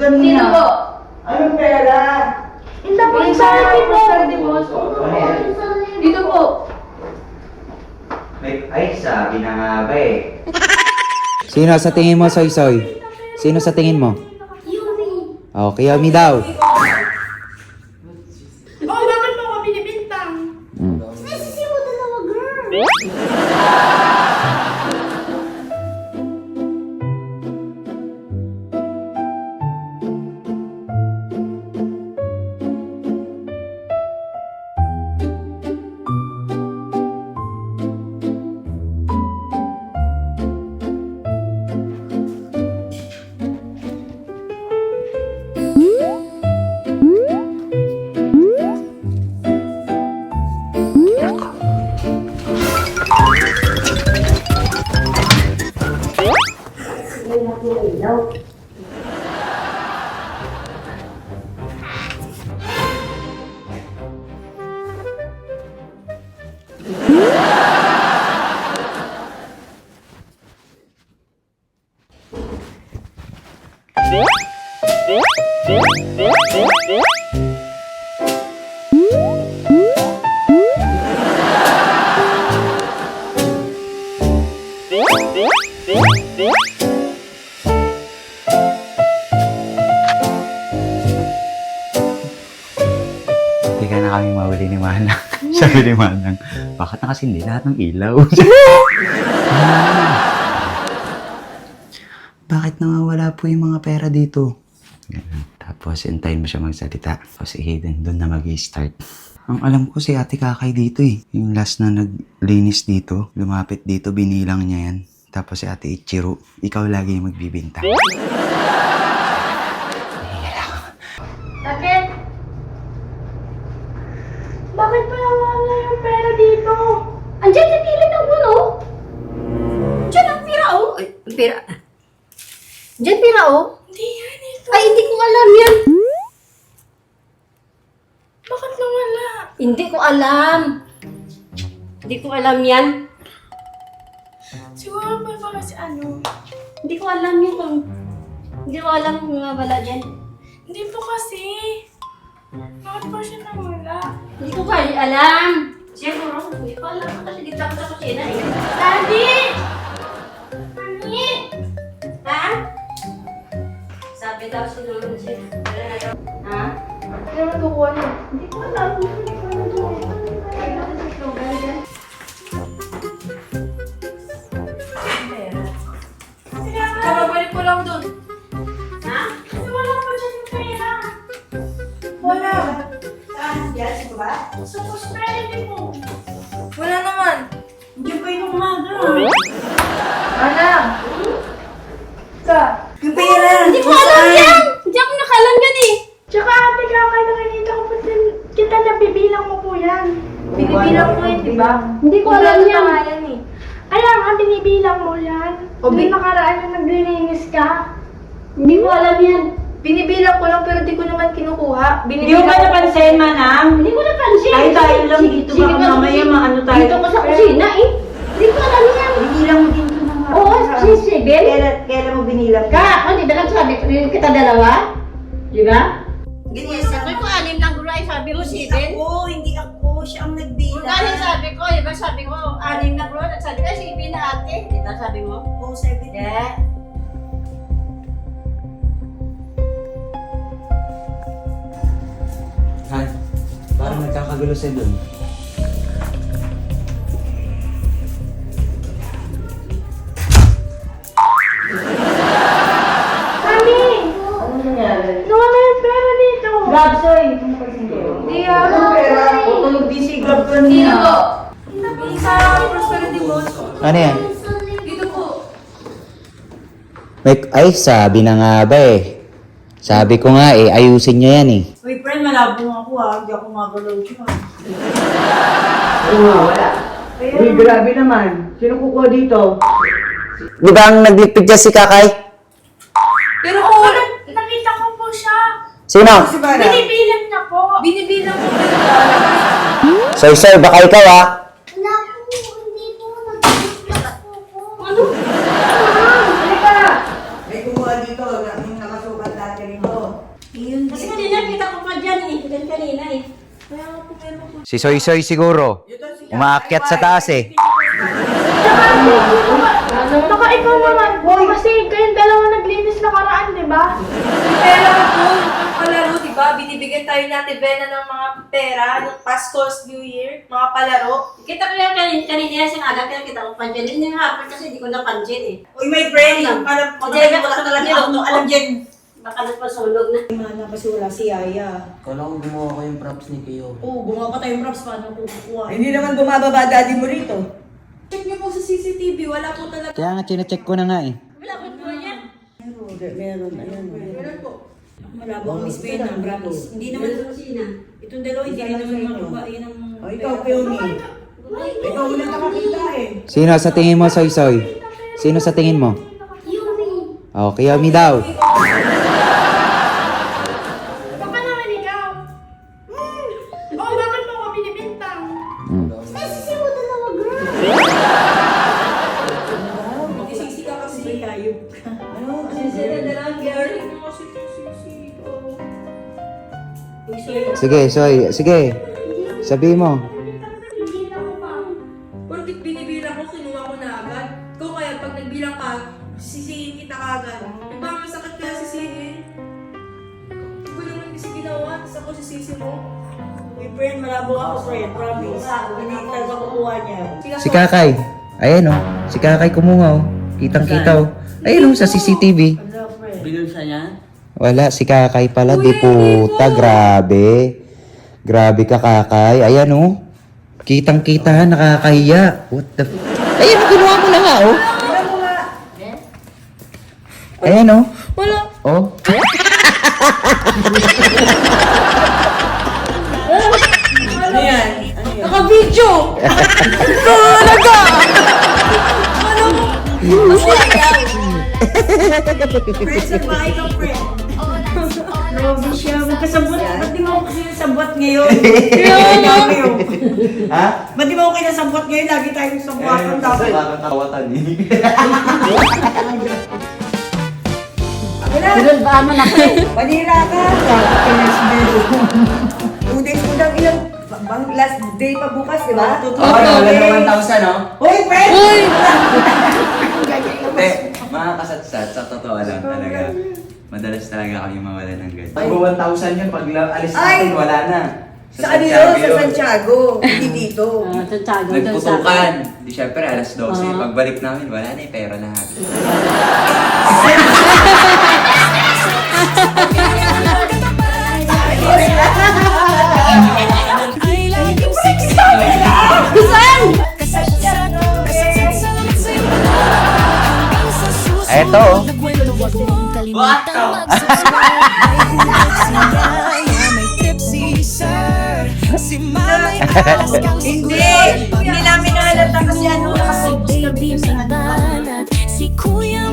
Sino po? Anong pera? Hindi po yung pwede mo. Dito po. Ay, sabi na nga ba eh. Sino sa tingin mo, Soy Soy? Sino sa tingin mo? Yumi. Okay, Yumi daw. Oh, bakit mo ako binibintang? Sisi mo dalawa, girl. Hindi ka na kami mawali ni Manang. Sabi ni Manang, bakit nakasindi lahat ng ilaw? Bakit nawawala po yung mga pera dito? Ganun. Tapos, hintayin mo siya magsalita. Tapos, si Hayden doon na mag-i-start. Ang alam ko si Ate Kakay dito eh. Yung last na naglinis dito, lumapit dito, binilang niya yan. Tapos si Ate Ichiro, ikaw lagi yung magbibintang. Bakit? Bakit pa nawala yung pera dito? Andiyan sa kilid ng puno. Diyan ang pira, oh. Ay, ang pira. Diyan pira, oh. Hindi yan ito. Ay, hindi ko alam yan. Bakit nawala? Hindi ko alam. Hindi ko alam yan. Siguro pa ba kasi ano? Hindi ko alam yan kung... Hindi ko alam kung nawala dyan. Hindi po kasi. Bakit po siya nawala? Hindi ko kaya alam. Siguro, hindi ko alam kasi dito ako sa kusina eh. Daddy! Mami! Ha? Sabi daw sinulong siya. Ha? Ano nakukuha niya? Hindi ko alam. Hindi ko alam. Ay, bakit may slogan dyan? Kababalik ko lang dun. Ha? Kasi wala pa dyan yung pera. Wala. Sa prosperity mo. Wala naman. Hindi pa yung umaga. Anak! Yung pera! Hindi ko alam yan! Hindi ako nakalam yan eh. Tsaka ate kakay nakikita ko pa din kita nabibilang mo po yan. Binibilang mo yun, di ba? Hindi ko alam yan. Yan eh. Kaya nga, binibilang mo yan. O, nakaraan na naglilinis ka. Hindi ko alam yan. Binibilang ko lang pero di ko naman kinukuha. Hindi mo ba napansin, Manang? Hindi ko napansin. Tayo tayo lang dito, baka mamaya maano tayo. Dito ko sa kusina eh. Hindi ko alam yan. Binilang mo din ito ng Oo, si Sibel. Kailan mo binilang? Kahapon, di ba nagsabi ko rin kita dalawa? Di ba? Ganyan Sabi ko, anim lang gulay. Sabi mo, Sibel. Hindi ako. Siya ang nagbilang. Kung galing sabi ko, di ba sabi ko, anim na gulay. Sabi ko, Sibel na ate. Di ba sabi mo? Oo, 7. Yeah. Han, parang nagkakagulo siya doon. Mami! Ano nangyari? Nawala yung pera dito. Gabsoy! Di ako. O, tulog di si Gab kanina. Sa prosperity mo. Ano yan? Dito po. Ay, sabi na nga ba eh. Sabi ko nga eh, ayusin nyo yan eh. Uy, friend, malabo ako Hindi ako magalaw siya. Oo, wala. Uy, grabe naman. Sino kukuha dito? Di ba ang nagligpit dyan si Kakay? Pero po, nakita ko po siya. Sino? Binibilang niya po. Binibilang ko po. Soy Soy, baka ikaw ah. Wala po, hindi po. Nag-vlog po. Ano? Halika. May kumuha dito. Yung nakasukat natin ito. Si Soy Soy siguro. Umaakyat sa taas eh. Baka ikaw naman, kasi kayong dalawa naglinis nakaraan, di ba? Pera po, yung palaro, di ba? Binibigyan tayo natin Bena ng mga pera, ng Pasko's New Year, mga palaro. Kita ko yan kanina sa aga, kaya kita ko pansyan. Hindi nga hapon kasi hindi ko napansyan eh. Uy, my friend, yung parang Hindi, wala talaga ano, alam dyan. Baka nagpasunog na. Mana kasi wala si Yaya. Kala ko gumawa ko yung props ni Kiyo. Oo, gumawa pa tayong props, paano kukuha? Hindi naman bumababa daddy mo rito. Check niyo po sa CCTV, wala po talaga. Kaya nga, chinecheck ko na nga eh. Wala ko po yan. Meron, ayan. Meron po. Malabo ang Miss Bena, promise. Hindi naman, itong dalawa, hindi rin naman makuha. Yan ang... O ikaw, Peony. Ikaw wala nakakita eh. Sino sa tingin mo, Soy Soy? Sino sa tingin mo? Oh, Kiyomi daw. Baka naman ikaw. Oh, bakit mo ako binibintang? Sisi mo dalawa, girl. Magsisisi ka kasi. Hayop ka. Ano? Sisi na dalawang girl. Kasi sisi. Sige, Soy. Sige. Sabi mo. Hindi na ako pa. Porkit binibilang ko, kinuha ko na agad. Ikaw kaya pag nagbilang ka, sisihin kita agad. Diba masakit kaya sisihin? Hindi ko naman kasi ginawa, tapos ako sisisi mo. My friend, malabo ako, friend, promise. Hindi talaga kukuha niya. Si Kakay. Ayan oh. Si Kakay kumuha oh. Kitang-kita oh. Ayan oh, sa CCTV. Hello, friend. Binulsa niya? Wala, si Kakay pala. Di puta, grabe. Grabe ka, Kakay. Ayan oh. Kitang-kita, nakakahiya. What the Ayan oh, kinuha mo na nga oh. Ayan oh. Wala. Oh. Ano yan? Ano yan? Naka-video! Friend, sa bahay ka, friend. Grabe siya. Magkasabot. Ba't di mo ako kasi nasabot ngayon? Grabe yun. Ha? Ba't di mo ako kinasabot ngayon? Lagi tayong sabuatan dapat. Tawatan eh. Pinulbaan mo na ko eh. Panira ka. Pinasbelo. 2 days mo lang ilang last day pa bukas, di ba? Wala na 1,000 oh. Hoy, friend! Hindi, mga kasatsat, sa totoo lang talaga. Madalas talaga kami mawala ng ganyan. Pag 1,000 yun, pag alis natin, wala na. Sa ano yun? Sa Santiago. Hindi dito. Santiago, doon sa... Nagputukan. Di syempre, alas 12. Pagbalik namin, wala na yung pera lahat. Eto oh. Hindi namin nahalata kasi ano, nakasubos kami sa ano. Si Kuya